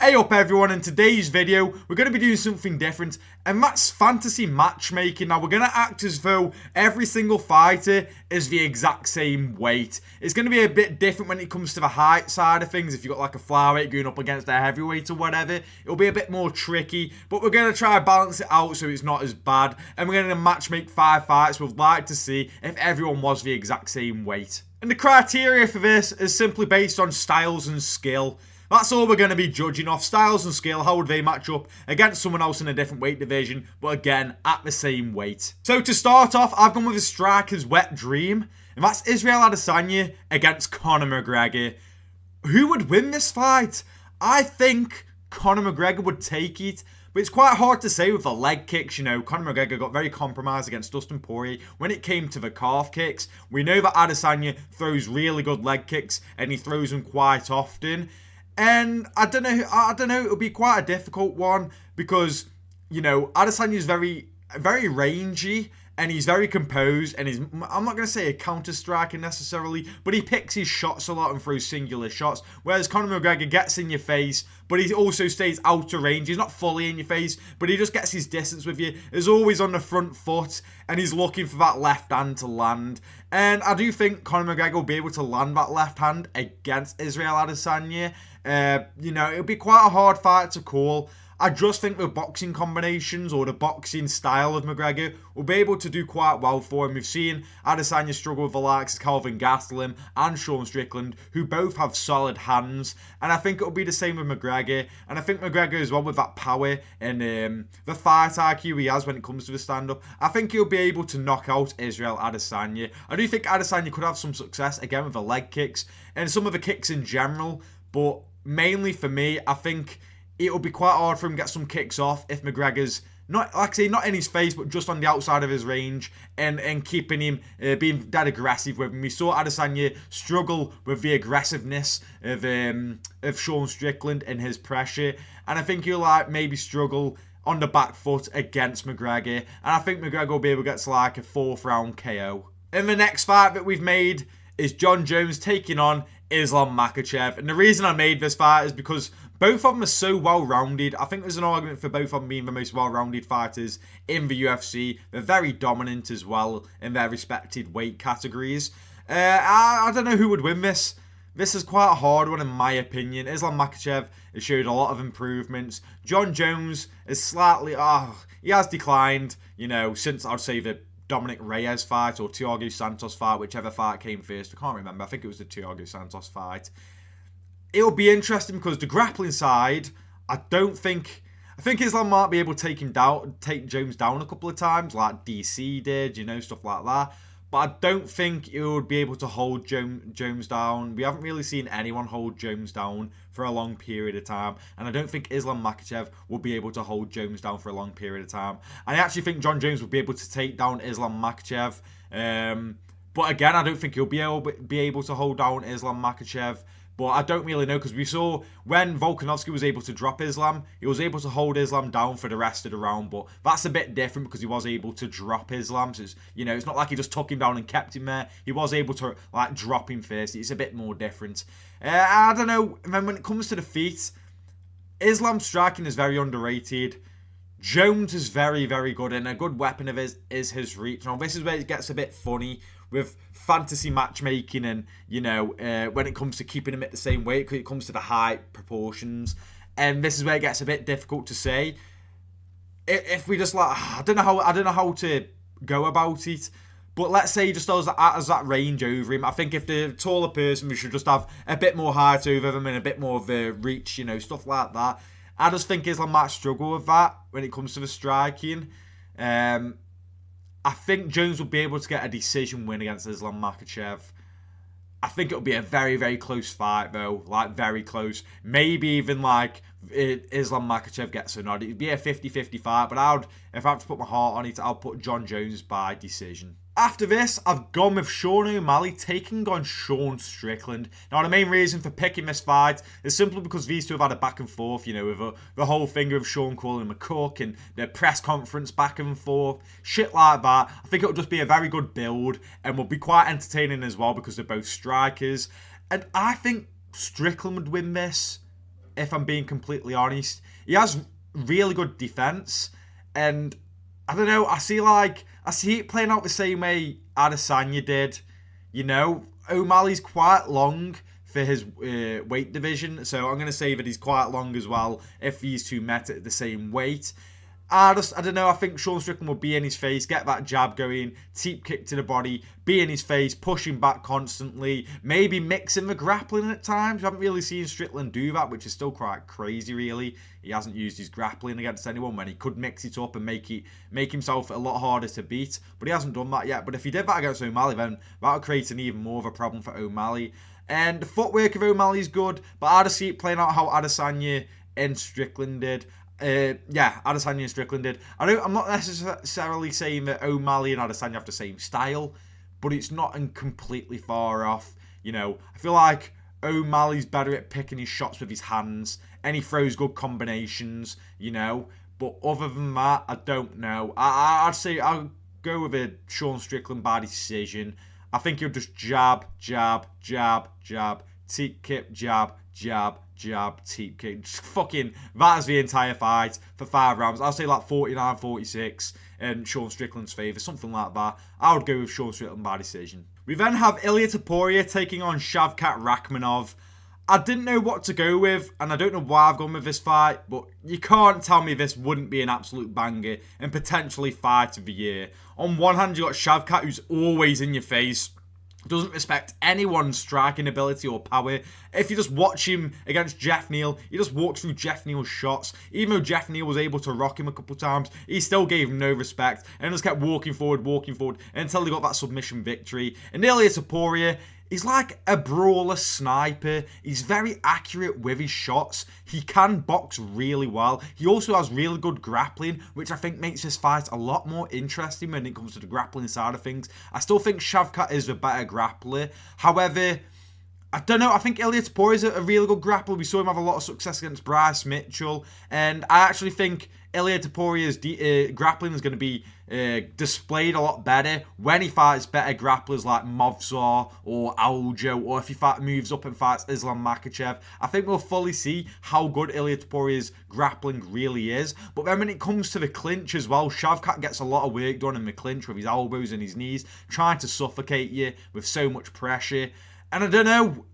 Hey up everyone, in today's video we're going to be doing something different, and that's fantasy matchmaking. Now we're going to act as though every single fighter is the exact same weight. It's going to be a bit different when it comes to the height side of things. If you've got like a flyweight going up against a heavyweight or whatever, it'll be a bit more tricky, but we're going to try to balance it out so it's not as bad, and we're going to matchmake 5 fights. We'd like to see if everyone was the exact same weight. And the criteria for this is simply based on styles and skill. That's all we're going to be judging off. Styles and skill, how would they match up against someone else in a different weight division, but again, at the same weight. So to start off, I've gone with a striker's wet dream, and that's Israel Adesanya against Conor McGregor. Who would win this fight? I think Conor McGregor would take it, but it's quite hard to say with the leg kicks. You know, Conor McGregor got very compromised against Dustin Poirier when it came to the calf kicks. We know that Adesanya throws really good leg kicks, and he throws them quite often. And I don't know, it'll be quite a difficult one because, you know, Adesanya's very rangy and he's very composed, and I'm not going to say a counter-striker necessarily, but he picks his shots a lot and throws singular shots, whereas Conor McGregor gets in your face, but he also stays out of range. He's not fully in your face, but he just gets his distance with you. He's always on the front foot, and he's looking for that left hand to land. And I do think Conor McGregor will be able to land that left hand against Israel Adesanya. You know, it'll be quite a hard fight to call. I just think the boxing combinations or the boxing style of McGregor will be able to do quite well for him. We've seen Adesanya struggle with the likes of Kelvin Gastelum and Sean Strickland, who both have solid hands, and I think it'll be the same with McGregor. And I think McGregor as well, with that power and the fight IQ he has when it comes to the stand-up, I think he'll be able to knock out Israel Adesanya. I do think Adesanya could have some success again with the leg kicks and some of the kicks in general, but mainly for me, I think it'll be quite hard for him to get some kicks off if McGregor's not, like I say, not in his face, but just on the outside of his range, and keeping him being that aggressive with him. We saw Adesanya struggle with the aggressiveness of Sean Strickland and his pressure, and I think he'll maybe struggle on the back foot against McGregor, and I think McGregor will be able to get to like a 4th round KO. And the next fight that we've made is Jon Jones taking on Islam Makhachev, and the reason I made this fight is because both of them are so well-rounded. I think there's an argument for both of them being the most well-rounded fighters in the UFC. They're very dominant as well in their respected weight categories. I don't know who would win this. This is quite a hard one in my opinion. Islam Makhachev has showed a lot of improvements. Jon Jones is slightly, he has declined, you know, since I'd say the Dominic Reyes fight or Thiago Santos fight, whichever fight came first. I can't remember. I think it was the Thiago Santos fight. It'll be interesting because the grappling side, I think Islam might be able to take Jones down a couple of times, like DC did, you know, stuff like that. But I don't think he would be able to hold Jones down. We haven't really seen anyone hold Jones down for a long period of time. And I don't think Islam Makhachev will be able to hold Jones down for a long period of time. And I actually think Jon Jones will be able to take down Islam Makhachev. But again, I don't think he'll be able to hold down Islam Makhachev. But I don't really know, because we saw when Volkanovski was able to drop Islam, he was able to hold Islam down for the rest of the round. But that's a bit different because he was able to drop Islam. So it's, you know, it's not like he just took him down and kept him there. He was able to like drop him first. It's a bit more different. I don't know. And then when it comes to the feet, Islam's striking is very underrated. Jones is very, very good, and a good weapon of his is his reach. Now, this is where it gets a bit funny with fantasy matchmaking and, you know, when it comes to keeping him at the same weight, because it comes to the height proportions. And this is where it gets a bit difficult to say. If we just like, I don't know how to go about it. But let's say he just has that range over him. I think if the taller person, we should just have a bit more height over them and a bit more of the reach, you know, stuff like that. I just think Islam might struggle with that when it comes to the striking. I think Jones will be able to get a decision win against Islam Makhachev. I think it'll be a very, very close fight, though. Like, very close. Maybe even, like, Islam Makhachev gets a nod. It'd be a 50-50 fight, but if I have to put my heart on it, I'll put Jon Jones by decision. After this, I've gone with Sean O'Malley taking on Sean Strickland. Now, the main reason for picking this fight is simply because these two have had a back and forth, you know, with the whole thing of Sean calling him a cook and the press conference back and forth, shit like that. I think it'll just be a very good build and will be quite entertaining as well because they're both strikers. And I think Strickland would win this. if I'm being completely honest. He has really good defense, and I don't know, I see it playing out the same way Adesanya did. You know, O'Malley's quite long for his weight division, so I'm going to say that he's quite long as well if these two met at the same weight. I don't know, I think Sean Strickland will be in his face, get that jab going, teep kick to the body, be in his face, pushing back constantly, maybe mixing the grappling at times. We haven't really seen Strickland do that, which is still quite crazy, really. He hasn't used his grappling against anyone when he could mix it up and make himself a lot harder to beat, but he hasn't done that yet. But if he did that against O'Malley, then that would create an even more of a problem for O'Malley. And the footwork of O'Malley is good, but I just see it playing out how Adesanya and Strickland did. Adesanya and Strickland did. I'm not necessarily saying that O'Malley and Adesanya have the same style, but it's not completely far off. You know, I feel like O'Malley's better at picking his shots with his hands, and he throws good combinations, you know. But other than that, I don't know. I'd say I'll go with a Sean Strickland by decision. I think he'll just jab, jab, jab, jab, teep kick, jab, jab, jab, teep kick. Just fucking, that is the entire fight for 5 rounds. I'll say like 49-46 in Sean Strickland's favour, something like that. I would go with Sean Strickland by decision. We then have Ilia Topuria taking on Shavkat Rakhmonov. I didn't know what to go with, and I don't know why I've gone with this fight, but you can't tell me this wouldn't be an absolute banger and potentially fight of the year. On one hand, you got Shavkat, who's always in your face, doesn't respect anyone's striking ability or power. If you just watch him against Jeff Neal, he just walks through Jeff Neal's shots. Even though Jeff Neal was able to rock him a couple times, he still gave him no respect and just kept walking forward until he got that submission victory. And Ilia Topuria, he's like a brawler sniper. He's very accurate with his shots. He can box really well. He also has really good grappling, which I think makes this fight a lot more interesting when it comes to the grappling side of things. I still think Shavkat is a better grappler. However, I don't know, I think Ilia Topuria is a really good grappler. We saw him have a lot of success against Bryce Mitchell. And I actually think Ilia Topuria's grappling is going to be displayed a lot better when he fights better grapplers like Movsar or Aljo, or if he moves up and fights Islam Makhachev. I think we'll fully see how good Ilia Topuria's grappling really is. But then when it comes to the clinch as well, Shavkat gets a lot of work done in the clinch with his elbows and his knees, trying to suffocate you with so much pressure. And I don't know,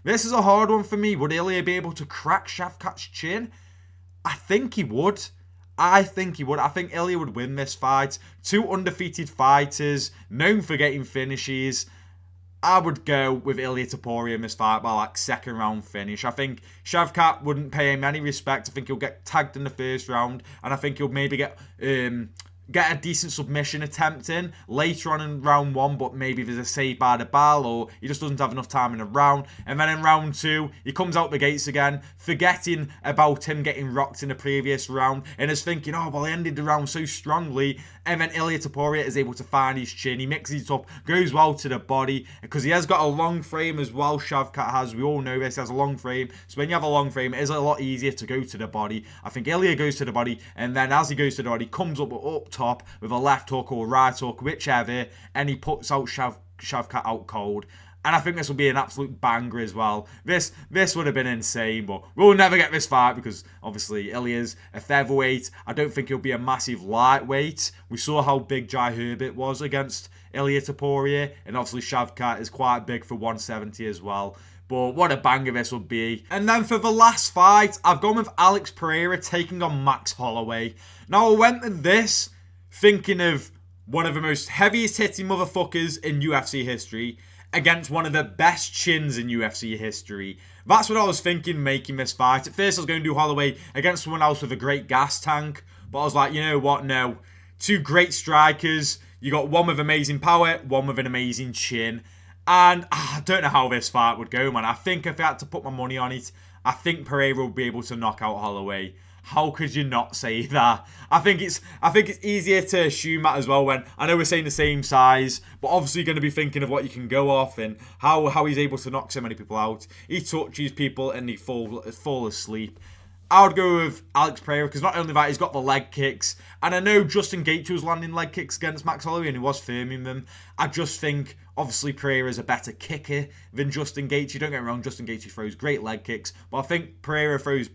this is a hard one for me. Would Ilia be able to crack Shavkat's chin? I think he would. I think Ilia would win this fight. 2 undefeated fighters, known for getting finishes. I would go with Ilia Topuria in this fight by like 2nd round finish. I think Shavkat wouldn't pay him any respect. I think he'll get tagged in the 1st round, and I think he'll maybe get a decent submission attempt in later on in round 1, but maybe there's a save by the bell, or he just doesn't have enough time in a round. And then in round 2, he comes out the gates again, forgetting about him getting rocked in the previous round, and is thinking, oh, well, I ended the round so strongly. And then Ilia Topuria is able to find his chin. He mixes it up, goes well to the body, because he has got a long frame as well, Shavkat has. We all know this, he has a long frame. So when you have a long frame, it is a lot easier to go to the body. I think Ilia goes to the body, and then as he goes to the body, comes up top with a left hook or right hook, whichever, and he puts out Shavkat out cold. And I think this will be an absolute banger as well. This would have been insane, but we'll never get this fight because obviously Ilia's a featherweight. I don't think he'll be a massive lightweight. We saw how big Jai Herbert was against Ilia Topuria, and obviously Shavkat is quite big for 170 as well. But what a banger this would be. And then for the last fight, I've gone with Alex Pereira taking on Max Holloway. Now, I went with this thinking of one of the most heaviest hitting motherfuckers in UFC history against one of the best chins in UFC history. That's what I was thinking making this fight. At first I was going to do Holloway against someone else with a great gas tank, but I was like, you know what, no. 2 great strikers. You got one with amazing power, one with an amazing chin. And I don't know how this fight would go, man. I think if I had to put my money on it, I think Pereira will be able to knock out Holloway. How could you not say that? I think it's easier to assume that as well when I know we're saying the same size, but obviously you're going to be thinking of what you can go off and how he's able to knock so many people out. He touches people and they fall asleep. I would go with Alex Pereira because not only that, he's got the leg kicks. And I know Justin Gaethje was landing leg kicks against Max Holloway and he was firming them. I just think Obviously, Pereira's a better kicker than Justin Gaethje. Don't get me wrong, Justin Gaethje throws great leg kicks, but I think Pereira throws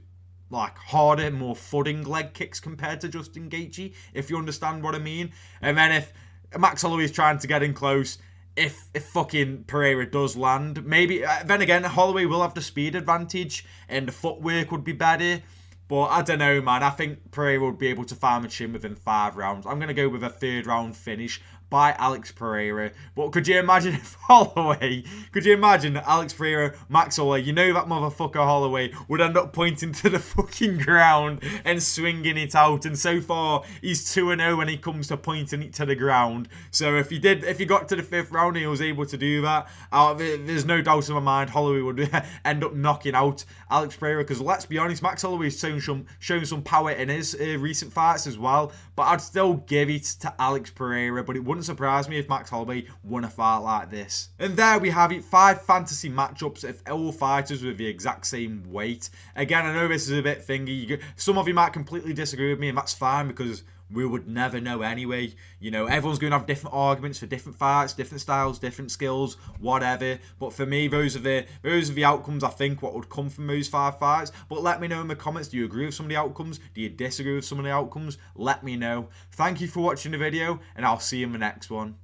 like harder, more thudding leg kicks compared to Justin Gaethje, if you understand what I mean. And then if Max Holloway is trying to get in close, if fucking Pereira does land, maybe then again Holloway will have the speed advantage and the footwork would be better. But I don't know, man. I think Pereira would be able to farm a chin within 5 rounds. I'm going to go with a 3rd round finish by Alex Pereira. But could you imagine if Holloway, could you imagine Alex Pereira, Max Holloway, you know that motherfucker Holloway would end up pointing to the fucking ground and swinging it out. And so far, he's 2-0 when he comes to pointing it to the ground. So if he got to the 5th round and he was able to do that, there's no doubt in my mind Holloway would end up knocking out Alex Pereira. Because let's be honest, Max Holloway's shown some power in his recent fights as well. But I'd still give it to Alex Pereira. But it wouldn't surprise me if Max Holloway won a fight like this. And there we have it, 5 fantasy matchups if all fighters with the exact same weight. Again, I know this is a bit thingy. Some of you might completely disagree with me, and that's fine because we would never know anyway. You know, everyone's going to have different arguments for different fights, different styles, different skills, whatever. But for me, those are the outcomes I think what would come from those 5 fights. But let me know in the comments, do you agree with some of the outcomes? Do you disagree with some of the outcomes? Let me know. Thank you for watching the video, and I'll see you in the next one.